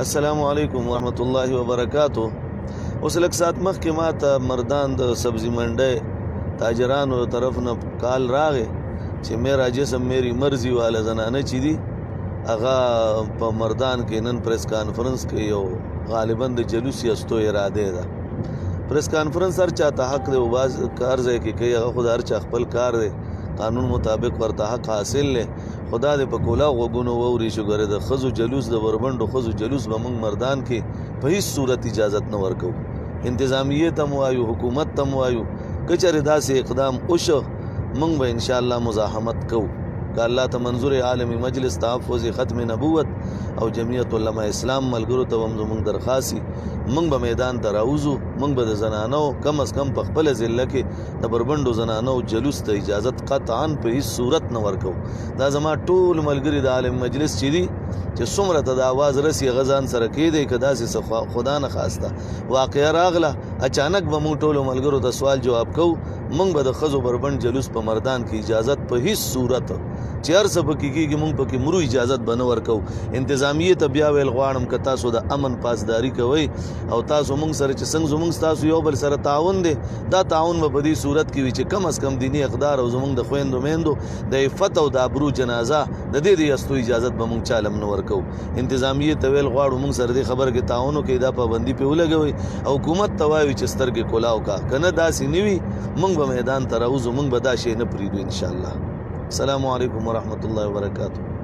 السلام علیکم ورحمۃ اللہ وبرکاتہ. اوس لږ ساعت مخکې ما ته مردان د سبزی منډۍ تاجرانو طرف نه کال راغی چې میرا جسم میری مرضی والا زنانه چې دي هغه په مردان کې نن پریس کانفرنس کې یو غالبا د جلوس یستو اراده ده. پریس کانفرنس هر چاته حق دی او باز کار ځای کې کوي هغه خو د هر چا خپل کار دی، قانون مطابق ورته حق حاصل دی. خدا دې په کولا غوږونو واوري چې ګوره د ښځو جلوس د وربنډو ښځو جلوس به موږ مردان کې په هیڅ صورت اجازت نه ورکوو. انتظامیې ته مو وایو، حکومت ته مو وایو، که چېرې داسې اقدام وشو موږ به انشاءالله مزاحمت کوو. که الله ته منظور عالمي مجلس تحفظ ختم نبوت او جمعیت علماء اسلام ملګرو ته هم زموږ درخواست موږ به میدان ته راوځو. موږ به د زنانو کم از کم په خپله ضلع کې د بربنډو زنانو جلوس ته اجازت قطعا په هیڅ صورت نه ورکوو. دا زما ټول ملګري د عالم مجلس چې دي چې څومره ته د آواز رسي هغه ځان سره کېدی که داسې څه خدا نه خواسته واقعه راغله اچانک به موږ ټولو ملګرو ته سوال جواب کوو. موږ به د ښځو بربنډ جلوس په مردان کې اجازت په هیڅ صورت چې هر څه پکې کېږي موږ پکې مرو اجازت به نه ورکوو. انتظامیې ته بیا ویل غواړم که تاسو د امن پاسداري کوئ او تاسو موږ سره چې څنګه زموږ ستاسو یو بل سره تعاون دی دا تعاون به په دې صورت کې وي چې کم از کم دیني اقدار او زموږ د خویندو میندو د عفت او د ابرو جنازه د دې د یستو اجازت به موږ چالم نه ورکوو. انتظامیې ته ویل غواړو موږ سره دې خبره کې تعاون وکړئ، دا پابندي پرې ولګوئ او حکومت ته وایو چې سترګې کلاو کا، که نه داسې نه وي موږ به میدان ته راوځو، موږ به دا شی نه پرېږدو انشاءالله. السلام علیکم ورحمۃ اللہ وبرکاتہ.